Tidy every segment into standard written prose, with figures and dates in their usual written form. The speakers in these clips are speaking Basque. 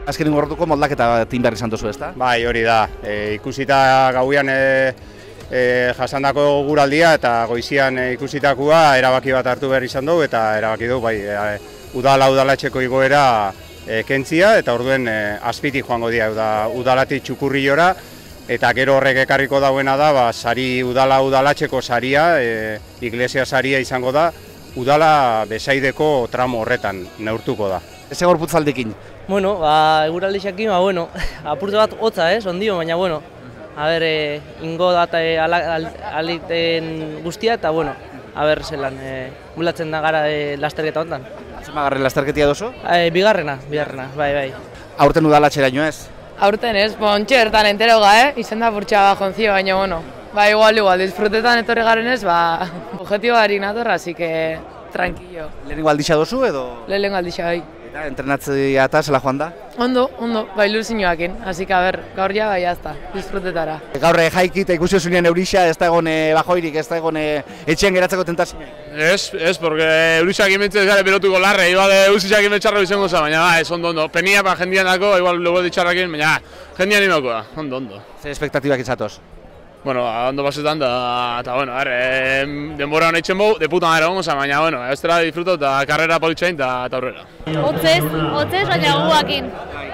Azkenin gortuko moldaketa bat egin behar izan duzu, ezta? Bai, hori da. Ikusita gauian jasandako guraldia eta goizian ikusitakoa erabaki bat hartu behar izan dugu eta erabaki du bai, udalatxeko igoera kentzia eta orduen azpitik joango dira udalatik txukurriora eta gero horrek ekarriko dauena da sari udalatxeko saria, iglesia saria izango da, udala besaideko tramo horretan neurtuko da. Ez gorputzaldekin? Bueno, eguraldixakin, apurte bat hotza, ondio, baina, bueno, ingo da aliten guztia eta, bueno, zelan, gulatzen da gara lasterketa honetan. Zemagarren lasterketia dozu? Bigarrena, bai. Aurten udalatxera ino ez? Aurten ez, ontxe bertan enteroga, izen da purtsa jontzio, baina, bueno, igual, disfrutetan etorri garen ez, objetiboarik natorra, así que tranquillo. Lehenengo aldixa dozu edo? Lehenengo aldixa, bai. Eta entrenatzea eta zela joan da? Ondo, ilusioakin, así que gaur ja, bai, jazta, disfrutetara. Gaur jaiki eta ikusi zunean eurixa, ez da egon bajoirik, ez da egon etxean geratzeko tentazioa? Ez, porque eurixa gimentzen zare berotuko larre, igual eurixa gimentxarra izango za, baina ez, ondo. Penia pa jendian dako, igual luego ditxarrakin, baina jendian nimako da, ondo. Zer espektatibak izatoz? Bueno, ondo pasetan eta bueno, denbora honetzen bau, de puta madera gongo za, baina, bueno, ez dela disfruto eta karrera politxain eta aurrera. Hotzez, baina guakin,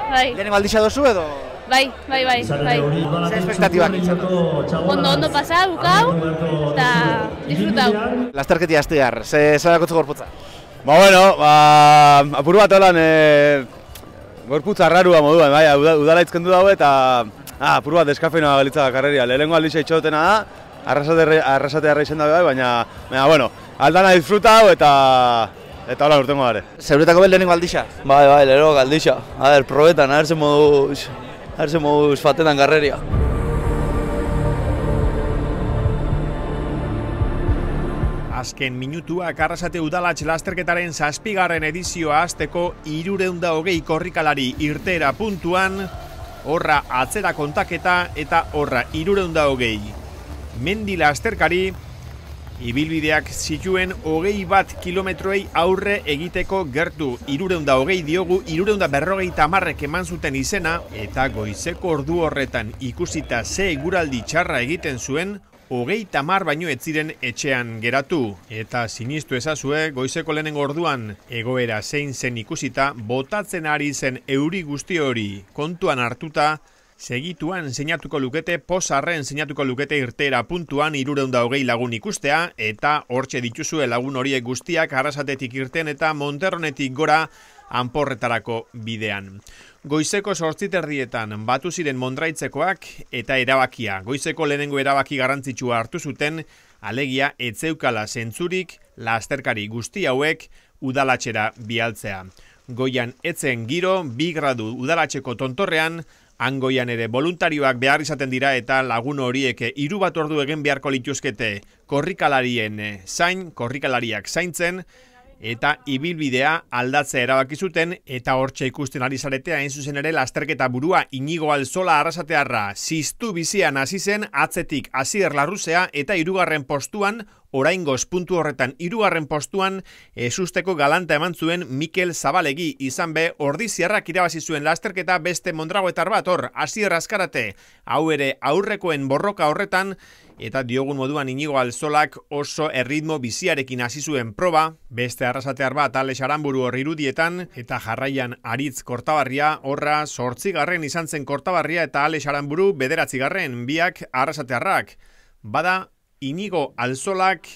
bai. Lehenengo aldixa dozu edo? Bai. Zer espektatibak izatoz? Ondo pasa, bukau, eta disfrutau. Lasterketia aztear, zer dakotzu gorputza? Apur bat holan gorputza rarua moduan, bai, udala itzkendu dago eta apur bat deskafeinoa galitza karreria. Lehenengo aldixa itxotena da, arrasate arraixen dabe bai, baina, bueno, aldana disfrutau eta hola urtengo gare. Zeuretako bel lehenengo aldixa? Bai, lehenengo aldixa. Probetan, zer moduz fatetan karreria. Azken minutuak Arrasate udalatx lasterketaren 7. edizioa hasteko 320 korrikalari irteera puntuan, horra atzera kontaketa eta horra 320. Mendi lasterkari, ibilbideak zituen 21 kilometroei aurre egiteko gertu. 320 diogu, 350 eman zuten izena, eta goizeko ordu horretan ikusita ze eguraldi txarra egiten zuen, 30 baino ez ziren etxean geratu. Eta sinistu ezazue, goizeko lehenengo orduan egoera zein zen ikusita, botatzen ari zen euri guzti hori kontuan hartuta, segituan seinatuko lukete, pozarren seinatuko lukete irteera puntuan 320 lagun ikustea, eta hortxe dituzue lagun horiek guztiak Arrasatetik irten eta Monterronetik gora Anporretarako bidean. Goizeko 8:00 batu ziren Mondraitzekoak eta erabakia. Goizeko lehenengo erabaki garrantzitsua hartu zuten, alegia ez zeukala zentzurik lasterkari guzti hauek udalatxera bialtzea. Goian etzen giro, 2 gradu udalatxeko tontorrean, hangoian ere voluntarioak behar izaten dira eta lagun horiek 3 bat ordu egin beharko lituzkete korrikalarien korrikalariak zaintzen, eta ibilbidea aldatzea erabaki zuten eta hortxe ikusten ari zaretea hain zuzen ere lasterketa burua Inigo Alzola Arrasatearra ziztu bizian hasi zen atzetik Asier Larruzea eta 3. postuan, oraingoz puntu horretan 3. postuan ezusteko galanta eman zuen Mikel Zabalegi izan be ordiziarrak irabazi zuen lasterketa beste mondragoetar bat hor Asier Azkarate, hau ere aurrekoen borroka horretan. Eta diogun moduan Inigo Alzolak oso erritmo biziarekin hasi zuen proba, beste Arrasatear bat Alex Aramburu hor irudietan, eta jarraian Aritz Kortabarria, horra 8. izan zen Kortabarria eta Alex Aramburu 9. biak Arrasatearrak. Bada Inigo Alzolak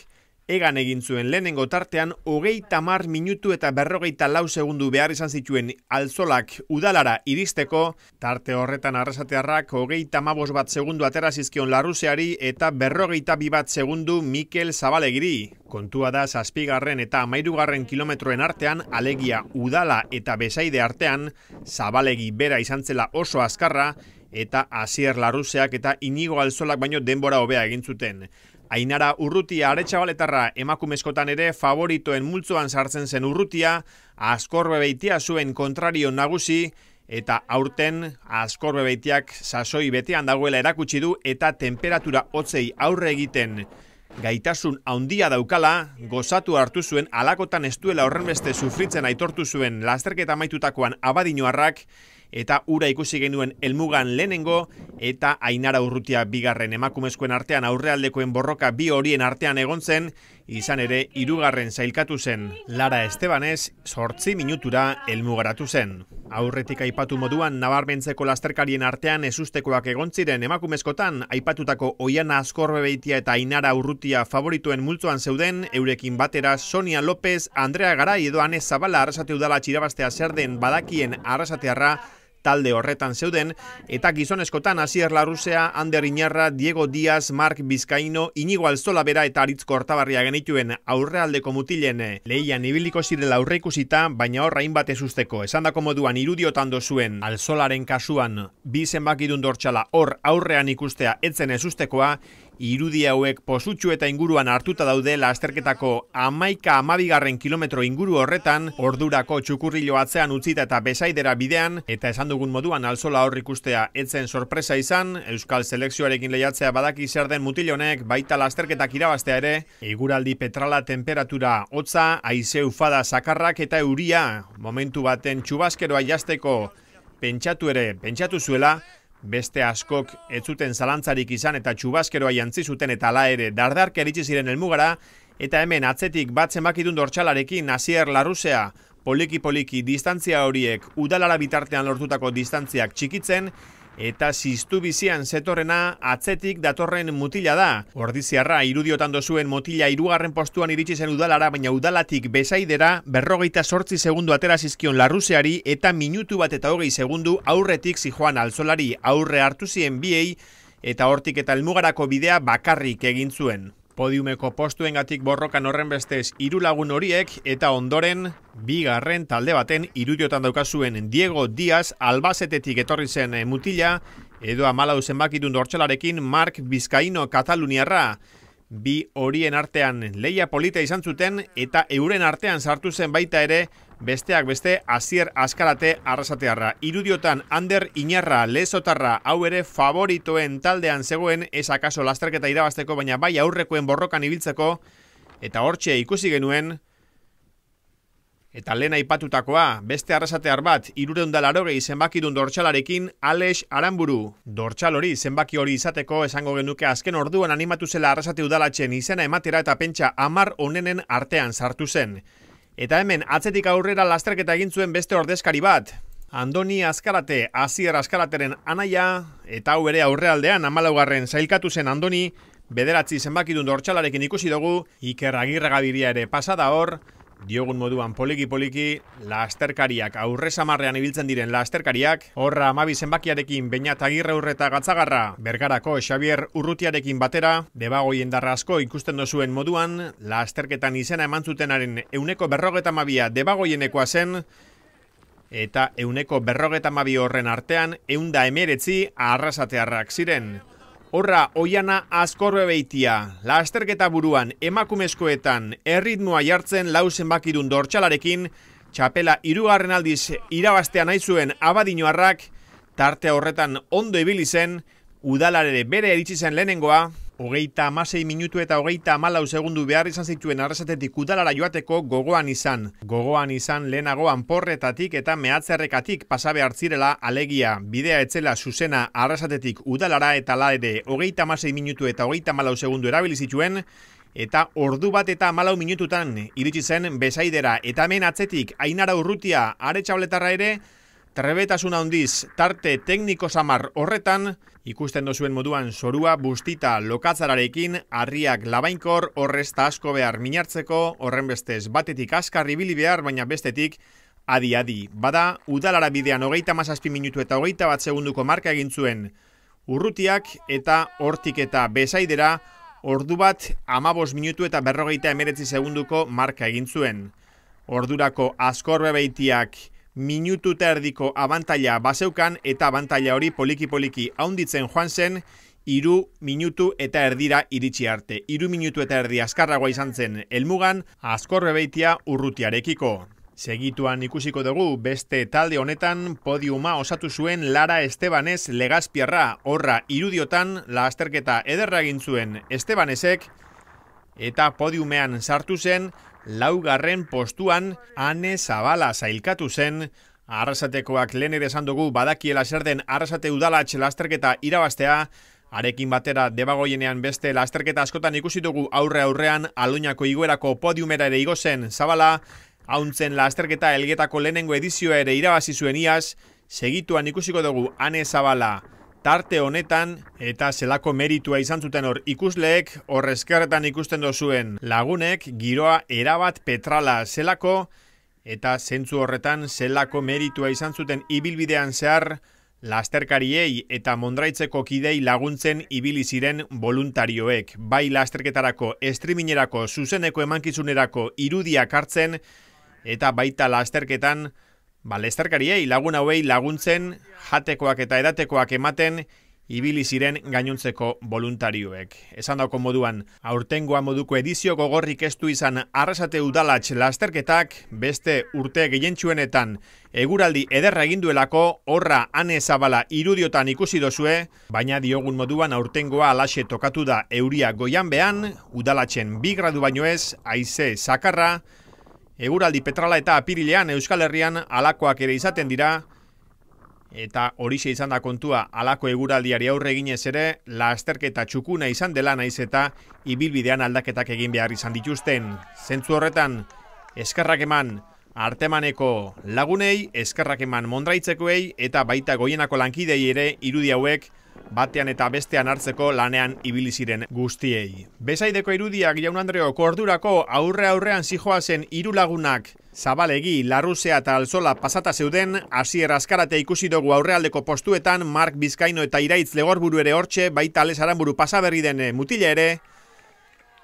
egan egin zuen lehenengo tartean 30 minutu eta 44 segundu behar izan zituen Alzolak udalara iristeko, tarte horretan Arrasatearrak 35 bat segundu atera zizkion Larruzeari eta 42 bat segundu Mikel Zabalegiri. Kontua da 7. eta 13. kilometroen artean, alegia udala eta besaide artean, Zabalegi bera izan zela oso azkarra eta Asier Larruzeak eta Inigo Alzolak baino denbora hobea egin zuten. Ainara Urrutia Aretxabaletarra emakumezkotan ere favoritoen multzoan sartzen zen Urrutia, Azkorbe Beitia zuen kontrario nagusi, eta aurten Azkorbe Beitiak sasoi betean dagoela erakutsi du eta temperatura hotzei aurre egiten gaitasun handia daukala, gozatu hartu zuen, alakotan ez duela horrenbeste sufritzen aitortu zuen lasterketa amaitutakoan Abadiñoarrak, eta ura ikusi genuen helmugan lehenengo, eta Ainara Urrutia bigarren. Emakumezkoen artean aurrealdekoen borroka bi horien artean egon zen, izan ere hirugarren sailkatu zen. Lara Estebanez 8 minutura helmugaratu zen. Aurretik aipatu moduan nabarmentzeko lasterkarien artean ezustekoak egon ziren. Emakumezkotan aipatutako Oiana Azkorbebeitia eta Ainara Urrutia favorituen multzoan zeuden, eurekin batera Sonia López, Andrea Garai edo Ane Zabala Arrasate Udalatxe irabaztea zer den badakien arrasatearra talde horretan zeuden, eta gizonezkotan Asier Larruzea, Ander Iñarra, Diego Díaz, Mark Bizkaino, Inigo Alzolabera eta Aritz Kortabarria genituen aurrealdeko mutilen lehian ibiliko zirela aurreikusita, baina hor hainbat ezusteko. Esandako moduan irudiotan dozuen Alzolaren kasuan bi zenbakidun dortsala hor aurrean ikustea etzen ezustekoa, irudi hauek posutxu eta inguruan hartuta daude lasterketako 11-12 kilometro inguru horretan, ordurako txukurrilo atzean utzita eta besaidera bidean, eta esan dugun moduan Alzola hor ikustea etzen sorpresa izan, Euskal Selekzioarekin lehiatzea badaki zer den mutil honek, baita lasterketak irabaztea ere, eguraldi petrala temperatura hotza, haize ufada sakarrak eta euria, momentu baten txubaskeroa jazteko pentsatu zuela, beste askok ez zuten zalantzarik izan eta txubaskeroa jantzi zuten eta hala ere dardarka iritsi ziren helmugara, eta hemen atzetik bat zenbakidun dortsalarekin Asier Larruzea poliki distantzia horiek udalara bitartean lortutako distantziak txikitzen, eta ziztu bizian zetorrena atzetik datorren mutila da. Ordiziarra irudiotan dozuen mutila 3. postuan iritsi zen udalara, baina udalatik besaidera 58 segundu atera zizkion Larruzeari eta minutu bat eta 20 segundu aurretik zijoan Alzolari, aurre hartu zien biei eta hortik eta helmugarako bidea bakarrik egin zuen. Podiumeko postuengatik borrokan horrenbestez 3 lagun horiek eta ondoren bigarren talde baten irudiotan daukazuen Diego Díaz Albacetetik etorri zen mutila edo 14 zenbakidun dortsalarekin Mark Bizkaino Kataluniarra. Bi horien artean lehia polita izan zuten eta euren artean sartu zen baita ere besteak beste Asier Azkarate Arrasatearra. Irudiotan Ander Iñarra Lezotarra hau ere favoritoen taldean zegoen, ez akaso lasterketa irabazteko, baina bai aurrekoen borrokan ibiltzeko, eta hortxe ikusi genuen, eta lehen aipatutakoa, beste arrasatear bat, 380 zenbakidun dortsalarekin Alex Aranburu. Dortsal hori, zenbaki hori izateko, esango genuke azken orduan animatu zela Arrasate Udalatxen izena ematera eta pentsa 10 onenen artean sartu zen. Eta hemen atzetik aurrera lasterketa egin zuen beste ordezkari bat. Andoni Azkarate, Asier Azkarateren anaia, eta hau ere aurrealdean 14. sailkatu zen Andoni, 9 zenbakidun dortsalarekin ikusi dugu, Iker Agirregabiria ere pasada hor, diogun moduan poliki lasterkariak aurre samarrean ibiltzen diren lasterkariak, horra 12 zenbakiarekin Beñat Agirreurreta Gatzagarra, Bergarako Xavier Urrutiarekin batera, Debagoien indarra asko ikusten dozuen moduan, lasterketan izena eman zutenaren 152 Debagoienekoa zen, eta 152 horren artean 119 Arrasatearrak ziren. Horra Oiana Azkorbebeitia, lasterketa buruan emakumezkoetan erritmoa jartzen 4 zenbakidun dortsalarekin, txapela 3. aldiz irabaztea nahi zuen Abadiñoarrak, tarte horretan ondo ibili zen, udalare bere iritsi zen lehenengoa, 36 minutu eta 34 segundu behar izan zituen Arrasatetik udalara joateko gogoan izan. Gogoan izan lehenagoan porretatik eta mehatzerrekatik pasabe hartzirela, alegia bidea etzela zuzena Arrasatetik udalara eta la ere 36 minutu eta 34 segundu erabili zituen, eta ordu bat eta 14 minututan iritsi zen besaidera, eta hemen atzetik Ainara Urrutia Aretxabletarra ere, trebetasuna handiz tarte tekniko samar horretan, ikusten dozuen moduan zorua bustita lokatzararekin, harriak labainkor, horrez ta asko behar minartzeko, horrenbestez batetik askar ibili behar, baina bestetik adi. Bada, udalara bidean 37 minutu eta 21 segunduko marka egin zuen Urrutiak, eta hortik eta besaidera ordu bat 15 minutu eta 59 segunduko marka egin zuen. Ordurako Azkorbebeitiak minutu eta erdiko abantaila baseukan, eta abantaila hori poliki haunditzen joan zen 3 minutu eta erdira iritsi arte. 3 minutu eta erdi azkarragoa izan zen helmugan Azkorbebeitia Urrutiarekiko. Segituan ikusiko dugu beste talde honetan podiuma osatu zuen Lara Estebanez Legazpiarra. Horra irudiotan lasterketa ederra egin zuen Estebanezek, eta podiumean sartu zen 4. postuan Ane Zabala sailkatu zen Arrasatekoak lehen ere esan dugu badakiela zer den Arrasate Udalatx lasterketa irabaztea, arekin batera Debagoienean beste lasterketa askotan ikusi dugu aurrean Aloñako igoerako podiumera ere igo zen Zabala, hauntzen lasterketa Elgetako lehenengo edizioa ere irabazi zuen iaz, segituan ikusiko dugu Ane Zabala tarte honetan eta zelako meritua izan zuten hor ikusleek, hor eskerretan ikusten dozuen lagunek, giroa erabat petrala zelako, eta zentzu horretan zelako meritua izan zuten ibilbidean zehar lasterkariei eta Mondraitzeko kidei laguntzen ibili ziren voluntarioek. Bai lasterketarako, streamingerako, zuzeneko emankizunerako irudiak hartzen eta baita lasterketan lasterkariei lagun hauei laguntzen jatekoak eta edatekoak ematen ibili ziren gainontzeko voluntarioek. Esan dauko moduan, aurtengoa moduko edizio gogorrik ez du izan Arrasate Udalatx lasterketak, beste urte gehientsuenetan eguraldi ederra egin duelako, horra Ane Zabala irudiotan ikusi dozue, baina diogun moduan aurtengoa alaxe tokatu da euria goianbean, Udalatxen 2 gradu baino ez, haize zakarra, eguraldi petrala eta apirilean Euskal Herrian alakoak ere izaten dira, eta horixe izan da kontua alako eguraldiari aurre eginez ere, lasterketa txukuna izan dela naiz eta ibilbidean aldaketak egin behar izan dituzten. Zentzu horretan, eskerrak eman Artemaneko lagunei, eskerrak eman Mondraitzekoei eta baita Goienako lankidei ere irudi hauek batean eta bestean hartzeko lanean ibili ziren guztiei. Besaideko irudiak Jaun Andreok ordurako aurrean zijoazen 3 lagunak Zabalegi, Larruzea eta Alzola pasata zeuden, Asier Azkarate ikusi dugu aurrealdeko postuetan, Mark Bizkaino eta Iraitz Legorburu ere hortxe, baita Ales Aranburu pasaberri den mutila ere,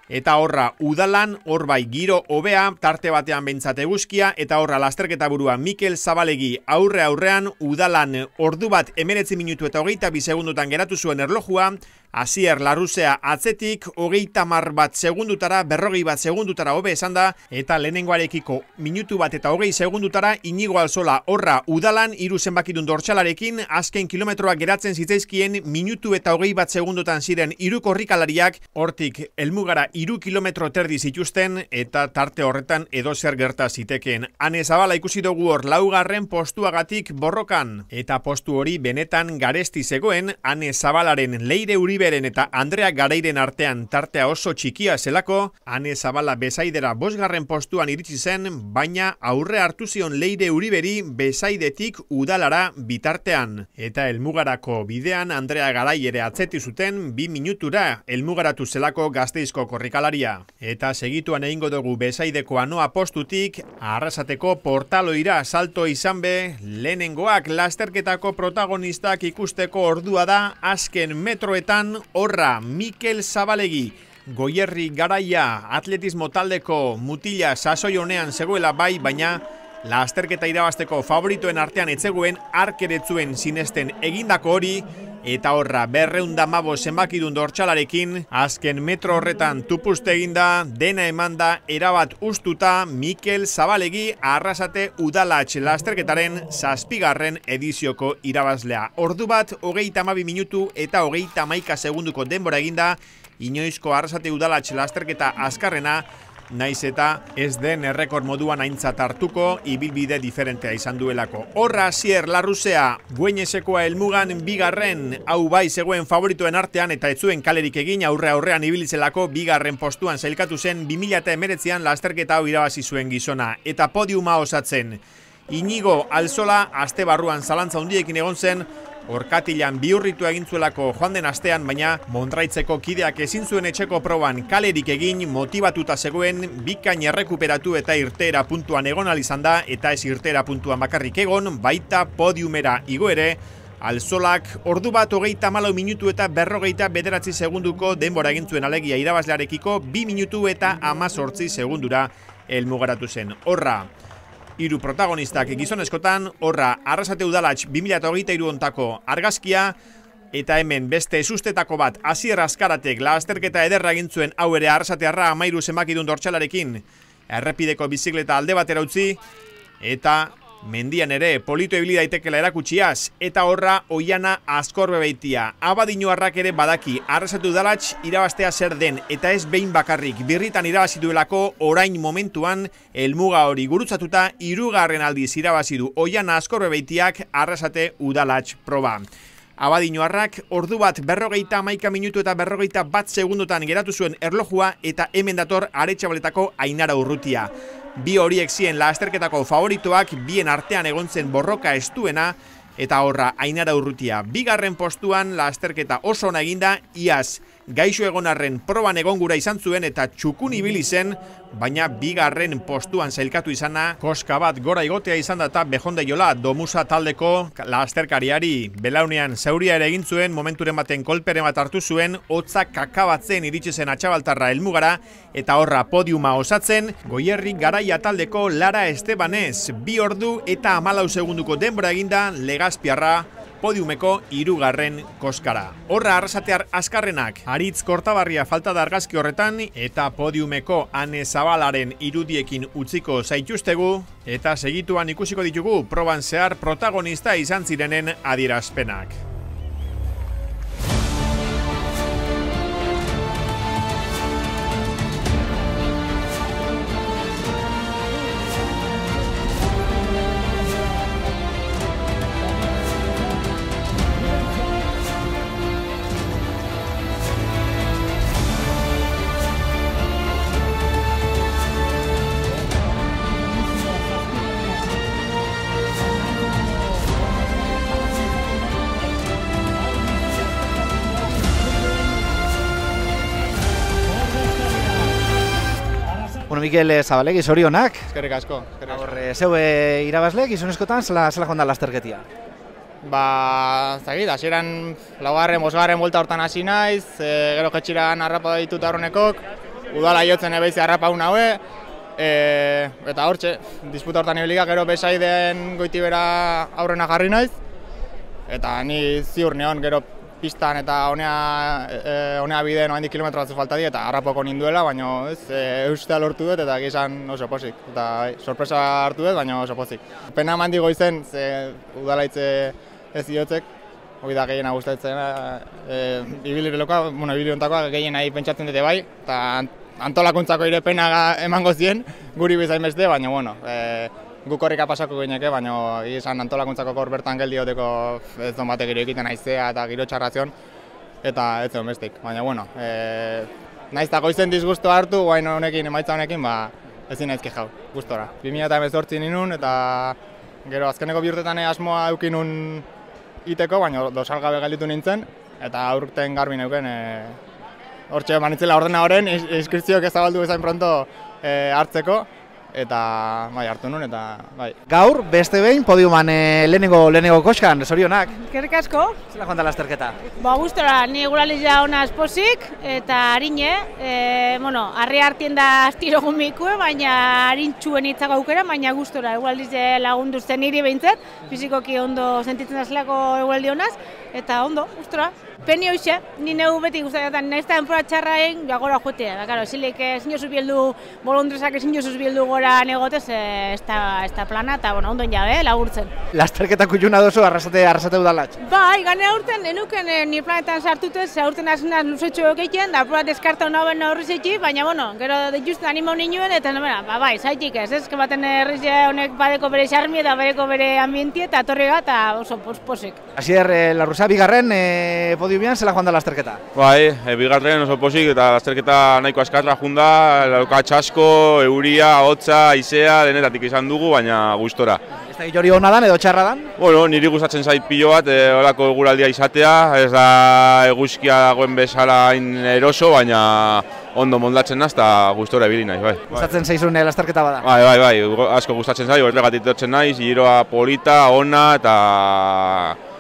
eta horra Udalan, hor bai giro hobea, tarte batean behintzat eguzkia, eta horra lasterketa burua Mikel Zabalegi aurrean, Udalan ordu bat 19 minutu eta 22 segundutan geratu zuen erlojua, Asier Larruzea atzetik, 30 bat segundutara, 40 bat segundutara hobe esan da, eta lehenengoarekiko minutu bat eta 20 segundutara, Inigo Alzola horra Udalan, 3 zenbakidun dortxalarekin, azken kilometroak geratzen zitzaizkien, minutu eta 20 bat segundutan ziren 3 korrikalariak, hortik helmugara 3 kilometro terdi zituzten, eta tarte horretan edozer gerta zitekeen. Ane Zabala ikusi dugu hor 4. postuagatik borrokan, eta postu hori benetan garesti zegoen, Ane Zabalaren Leire Uribe eta Andrea Garairen artean tartea oso txikia zelako, Ane Zabala besaidera 5. postuan iritsi zen, baina aurre hartu zion Leire Uriberi besaidetik Udalara bitartean. Eta helmugarako bidean Andrea Garai ere atzeti zuten 2 minutura helmugaratu zelako Gasteizko korrikalaria. Eta segituan egingo dugu besaideko anoa postutik, Arrasateko Portaloira salto izan be, lehenengoak lasterketako protagonistak ikusteko ordua da azken metroetan. Horra Mikel Zabalegi, Goierri Garaia, atletismo taldeko mutila sasoi honean zegoela bai, baina lasterketa irabazteko favoritoen artean etzegoen arkeretzuen sinesten egindako hori, eta horra 215 zenbakidun dortxalarekin, azken metro horretan tupuste eginda, dena emanda erabat ustuta Mikel Zabalegi Arrasate Udalatx lasterketaren 7. edizioko irabazlea. Ordu bat 32 minutu eta 31 segunduko denbora eginda, inoizko Arrasate Udalatx lasterketa azkarrena, naiz eta ez den errekord moduan aintzat hartuko, ibilbide diferentea izan duelako. Horra Asier Larruzea, Gueñesekoa helmugan 2. hau bai zegoen favoritoen artean eta ez zuen kalerik egin aurrean ibilizelako 2. postuan sailkatu zen 2019an lasterketa hau irabazi zuen gizona eta podiuma osatzen. Inigo Alzola aste barruan zalantza handiekin egon zen, Orkatilan bihurritu egin zuelako joan den astean, baina Mondraitzeko kideak ezin zuen etxeko proban kalerik egin, motibatuta zegoen, bikain errekuperatu eta irteera puntuan egon izan da, eta ez irteera puntuan bakarrik egon, baita podiumera igo ere, Alzolak ordu bat 34 minutu eta 49 segunduko denbora egin zuen alegia irabazlearekiko 2 minutu eta 18 segundura helmugaratu zen. Horra, 3 protagonistak gizonezkotan, horra Arrasate Udalatx 2023 ontako argazkia, eta hemen beste esustetako bat Asier Azkaratek lasterketa ederra egin zuen hau ere Arrasatearra 13 zenbakidun dortxalarekin errepideko bizikleta alde batera utzi, eta Mendian ere polito ibili daitekela erakutsiaz, eta horra Oiana Azkorbe beitia. Abadiñoarrak ere badaki, Arrasate Udalatx irabaztea zer den, eta ez behin bakarrik. Birritan irabazi duelako orain momentuan helmuga hori gurutzatuta 3. aldiz irabazi du Oiana Azkorbe beitiak Arrasate Udalatx proba. Abadiñoarrak ordu bat 51 minutu eta 51 segundotan geratu zuen erlojua eta hemen dator Aretxabaletako Ainara Urrutia. Bi horiek ziren lasterketako favoritoak, bien artean egon zen borroka estuena, eta horra Ainara Urrutia. 2. postuan lasterketa oso ona eginda, iaz gaixo egonarren proban egongura izan zuen eta txukun ibili zen, baina 2. postuan zailkatu izana, koska bat gora igotea izan da eta Bejondeiola Domusa taldeko lasterkariari. Belaunean zauria ere egin zuen, momenturen baten kolperen bat hartu zuen, hotza kakabatzen iritsi zen Atxabaltarra helmugara, eta horra podiuma osatzen, Goierri Garaia taldeko Lara Estebanez, 2 ordu eta 14 segunduko denbora eginda Legazpiarra podiumeko 3. koskara. Horra Arrasatear azkarrenak, Aritz Kortabarria falta da argazki horretan, eta podiumeko Ane Zabalaren irudiekin utziko zaituztegu, eta segituan ikusiko ditugu proban zehar protagonista izan zirenen adierazpenak. Mikel Zabalegi, zorionak. Eskerrik asko. Zeu irabazle, gizonezkotan, zela joan da lasterketia? Zagit, hasieran 4. 5. buelta hortan hasi naiz, gero jetxiran harrapa ditut aurrenekok, udala jotzen ebeizi harrapa naue, eta hortxe, disputa hortan ibiliga, gero besaiden goitibera aurrena jarri naiz, eta ni ziur neon gero pistan eta honea bideen oaindik kilometro batzu falta di, eta harrapoko ninduela, baina eustea lortu dut eta gizan oso pozik. Eta sorpresa hartu dut, baina oso pozik. Pena eman digo izen, ze udalaitze ez diotzek, hori da gehiena gustatzen, ibili hontakoa gehien nahi pentsatzen dute bai, eta antolakuntzako ere pena emango zien, guri bezain beste, baina bueno, guk horrika pasako geineke, baina izan antolakuntzako hor bertan geldi hoteko ez don batek gero egiten aizea eta giro txarrazion, eta ez zuen bestik. Baina, bueno, naiz eta goizen disgusto hartu, guain honekin, emaitza honekin, ezin naizke jau, gustora. 2018 ninun, eta gero azkeneko bihurtetan asmoa eukinun iteko, baina dosargabe gelditu nintzen, eta aurten garbi neuken, hortxe manitzela ordena horren, inskripzioak ezabaldu bezain pronto hartzeko, eta bai hartu nun, eta bai. Gaur, beste behin, podiuman lehenengo koskan, zorionak. Eskerrik asko. Zela joan da lasterketa? Gustora, ni eguralizia ona espozik, eta harine, harri hartien da astiro gumikue, baina harintxuen hitzak aukera, baina gustora, eguralizia lagundu zen niri behintzat, fizikoki ondo sentitzen da zelako eguraldi honaz, eta ondo, gustora. Peni hoxe, ni neu beti gustatzen, nahiz eta denpora txarraen, gora jotea. Da, karo, zilik ezin josuz bieldu, bolondresak ezin josuz bieldu gora negotez, ez da plana, eta ondo jabe, lagurtzen. Lasterketa kutxuna dozu, Arrasate Udalatx? Bai, gane aurten, nenuken ni planetan sartutez, aurten asenaz luzetxo egiten, da pura deskarta hona ben horrizeki, baina, gero just animo ninuen, eta bai, zaitik ez, baten herrizia honek badeko bere xarmi eta badeko bere ambientia, eta torriga, eta oso posik. Asier, Larruza, bigarren, podiumian, zela joan da lasterketa? Bai, bigarren oso posik eta lasterketa nahiko askarra junda, lauka txasko, euria, hotza, haizea, denetatik izan dugu, baina gustora. Ez da hori hona dan edo txarra dan? Bueno, niri gustatzen zait pilo bat, horako eguraldia izatea, ez da eguzkia dagoen bezala eroso, baina ondo moldatzen naz eta gustora ibili naiz, bai. Gustatzen zaizun lasterketa bada? Bai, asko gustatzen zaiz, horregatik etortzen naiz, giroa polita, ona eta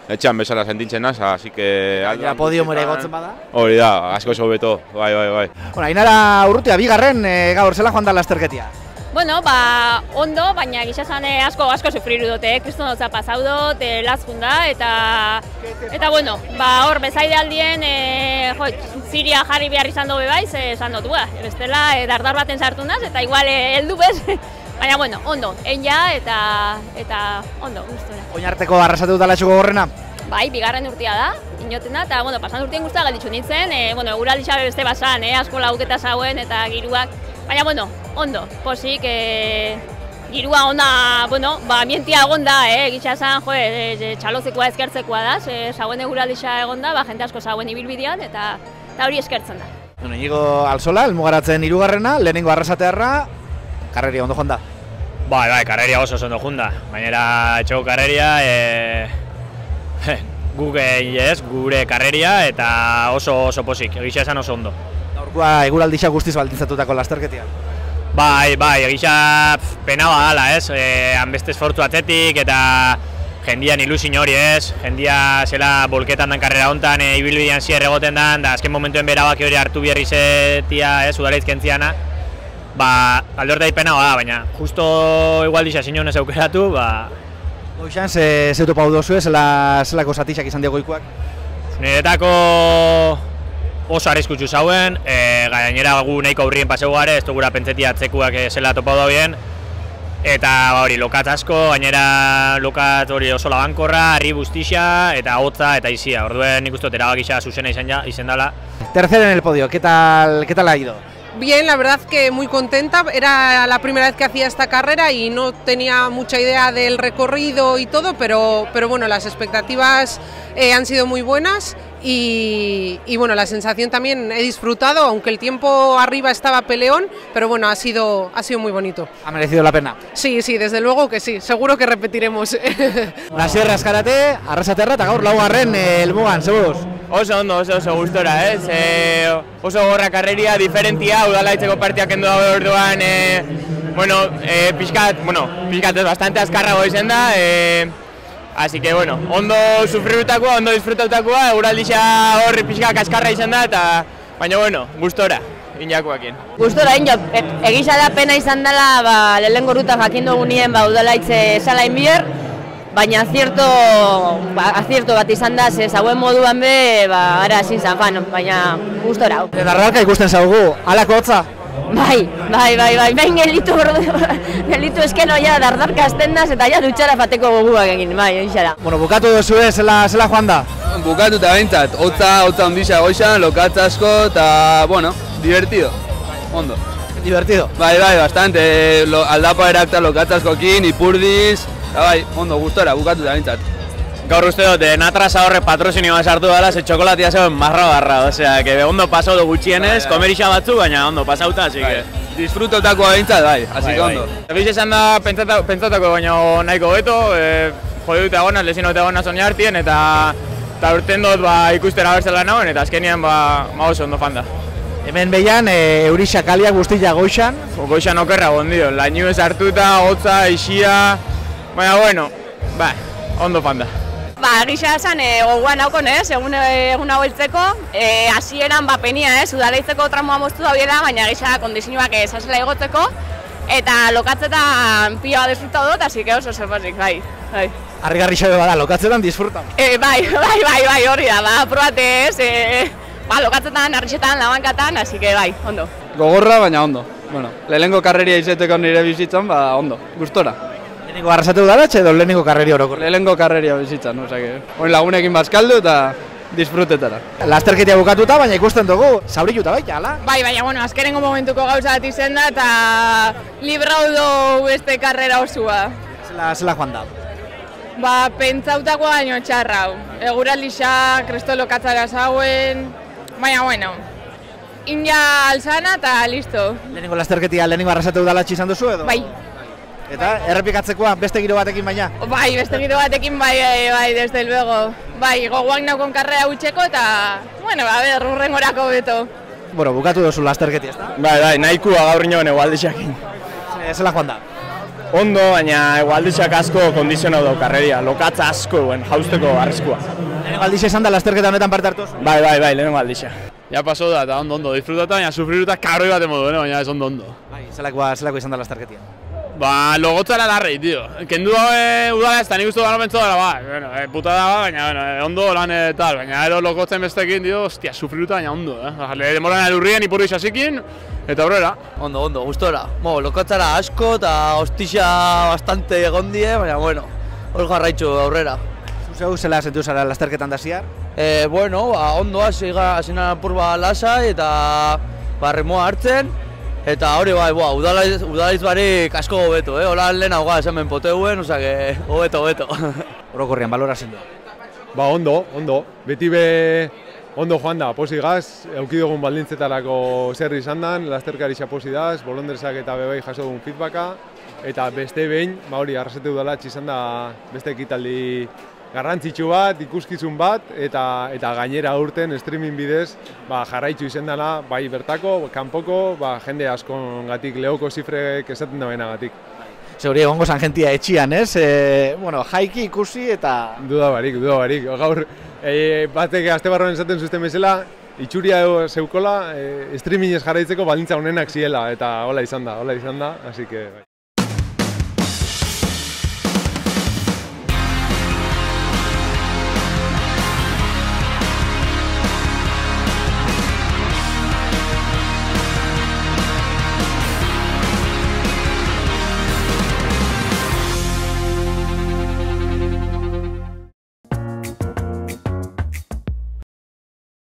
etxean bezala sentitzen naz, así que... Gainera podiumera egotzen bada? Hori da, asko oso beto, bai. Ainara Urrutia, bigarren, gaur zela joan da lasterketia? Bueno, ondo, baina gixasan asko sufriru dute, kristonotza pasau dut, lazkun da, eta bueno, hor bezaide aldien, ziria jarri behar izan dugu bai, esan dut, bestela dardar baten sartu naz, eta igual heldu bez, Baina, bueno, ondo, ja eta ondo, gustora. Oinarteko Arrasate Udalatxeko gorrena? Bai, bigarren urtea da, inotena, eta, bueno, pasan urtien guztua galditzu nintzen, eguraldi xabe beste basan, asko lauketa zauen eta giruak, baina, bueno, ondo, posik, girua onda, bueno, ambientia egon da, gitxa esan, txalozekoa ezkertzekoa da, zauen eguraldi xa egon da, jente asko zauen ibilbidean, eta hori eskertzen da. Bueno, Iñigo Alzola, elmugaratzen hirugarrena, lehenengo Arrasatearra, karreria ondo joan da? Bai, karreria oso ondo joan da, baina etxoko karreria, gure karreria eta oso posik, egisa esan oso ondo. Gaurkoa eguraldixa guztiz baldintzatutako lasterketia? Bai, egisa pena badala, hanbeste esfortzu atzetik eta jendian ilusin hori, jendia zela bolketan dan karrera hontan, ibilbidean zier egoten dan, da azken momentuen berabaki hori hartu biherri zetia, udalaitz kentziana, alde horretai pena bada, baina justo igualdixa zinon ez aukeratu, Goixan, ze topau dozu, zelako zatixak izan diagoikoak? Niretako oso arriskutsu zauen, gainera gu nahiko aurrien paseu gare, ez dugura pentsetia atzekuak zela topau dauen, eta hori lokatz asko, gainera lokatz hori oso labankorra, harri bustixa, eta hotza eta izia, orduen nik uste erabakisa zuzena izan dela. Tercero en el podio, ¿qué tal ha ido? Bien, la verdad que muy contenta, era la primera vez que hacía esta carrera y no tenía mucha idea del recorrido y todo, pero bueno, las expectativas han sido muy buenas y bueno, la sensación también he disfrutado, aunque el tiempo arriba estaba peleón, pero bueno, ha sido muy bonito. ¿Ha merecido la pena? Sí, desde luego que sí, seguro que repetiremos. Sierra Eskarate, Arrasaterra eta gaur laugarren helmugan, zebuz? Oso ondo, oso gustora, oso gorra karreria, diferentia, udalaitzeko partiak endo dago orduan, pixkat ez bastante azkarrago izan da, así que, bueno, ondo sufrirutakoa, ondo disfrutautakoa, eguraldixa horri pixka kaskarra izan da, baina, bueno, gustora, injakoakin. Gustora, egisa da pena izan dela, lehenengo ruta jakin dugunien udalaitze esala inbier, baina azierto bat izan da, zauen moduan be, ara ezin zan fan, baina gustora. Dardarka ikusten zaugu, halako hotza? Bai, behin gelitu eskeno ja dardarka azten daz, eta ja dutxara fateko goguak egin, bai, egin da. Bueno, bukatu duzu zela joan da? Bukatu eta behintzat, hotza ondisa goizan, lokatz asko, eta, bueno, divertido, ondo. Divertido? Bai, bastante, aldapa erakta lokatz askokin, ipurdiz, bai, ondo, gustora, bukatu eta behintzat. Gaur uste dut, natrasa horrek patrozinioa sartu dela, ze txokolatia zegoen marra, osea, que ondo pasau du gutxienez, komerixa batzu, baina ondo pasauta, así que... Disfrutautakoa behintzat, bai, así que ondo. Egiz esan da pentsatako baina nahiko beto, jode dute agonaz, lezino dute agonaz onni hartien, eta urten dut ikustera berzela nagoen, eta azkenien oso ondo fanda. Hemen behian, eurixa kaliak guztia goixan? Goixan okerra gondio, lainu ez hartuta, hotza, isia, baina bueno, ondo fanda. Egisa esan goguan haukon, egun hau heltzeko, hasieran penia, udalaitzeko tramoa moztu dauela, baina egisa kondizioak esazela egotzeko, eta lokatzetan pila disfrutau dut, así que oso zerbazik, bai. Harrigarri xabe bada, lokatzetan disfrutau? Bai, hori da, probate lokatzetan, harrixetan, labankatan, así que bai, ondo. Gogorra, baina ondo. Bueno, lehenengo karreria izeteko nire bizitzan, ondo, gustora. Lehenengo Arrasate Udalatxe edo lehenengo karreria oroko? Lehenengo karreria bizitzan, oin lagunekin bazkaldu eta disfrutetara. Lasterketia bukatuta, baina ikusten dugu, zaurituta baita, ala? Bai, baina, bueno, azkenengo momentuko gauza bat izen da eta librau du beste karrera osua. Zela joan da? Pentsautako baino txarrau. Eguraldixa, kristolo katzara zauen, baina, bueno, inja alzana eta listo. Lehenengo lasterketia, lehenengo Arrasate Udalatxe izan duzu edo? Bai. Eta errepikatzekoa beste giro batekin baina? Bai, beste giro batekin bai, desde luego. Bai, goguak naukon karrera utxeko eta, bueno, urrengorako beto. Bueno, bukatu duzu lasterketia, ezta? Bai, nahikoa gaur inoen egualdixakin. Zela joan da? Ondo, baina egualdixak asko kondizionau dau karreria, lokatza asko, jausteko arriskua. Lehenengo aldixa izan da lasterketa honetan parte hartuz? Bai, lehenengo aldixa. Ja paso da, eta ondo, disfrutata, baina sufriruta karroi bat emodu, baina ez ondo. Bai, zelako izan da lasterketia? Logotzara larrei, tio. Kendu udala ez da, nik uste gano pentsu dara, putada baina, ondo lan tal, baina ero logotzen bestekin, tio, ostia, sufriruta baina ondo, Demoran alurrien ipurri xasikin, eta aurrera. Ondo, gustora. Lokatzara asko eta hostixa bastante egon die, baina bueno, hor jarraitzu aurrera. Zuzeu, zela zentu zara lasterketan da ziar? Ondo hasina apurba lasa eta remoa hartzen, eta hori bai, udalaiz barik asko hobeto, hola lehen hau esamen poteuen, osea, hobeto. Orokorrean, balorazen du? Ondo. Beti ondo joan da, posi gaz, eukidugun baldintzetarako zer izan dan, lasterkari posi daz, bolondrezak eta bebai jaso dugun feedbacka, eta beste behin, hori, Arrasate Udalatxe izan da beste ekitaldi garrantzitsu bat, ikuskizun bat, eta gainera urten streaming bidez jarraitzu izan dela, bai bertako, kanpoko, jende askongatik, Leoko zifrek esaten da benagatik. Zeuri egongo zan jentia etxian, ez? Jaiki ikusi eta... Duda barik. Gaur, batek aste barroan esaten zuzten bezala, itxuria zeukola, streamingez jarraitzeko baldintza honenak ziela, eta hola izan da, así que...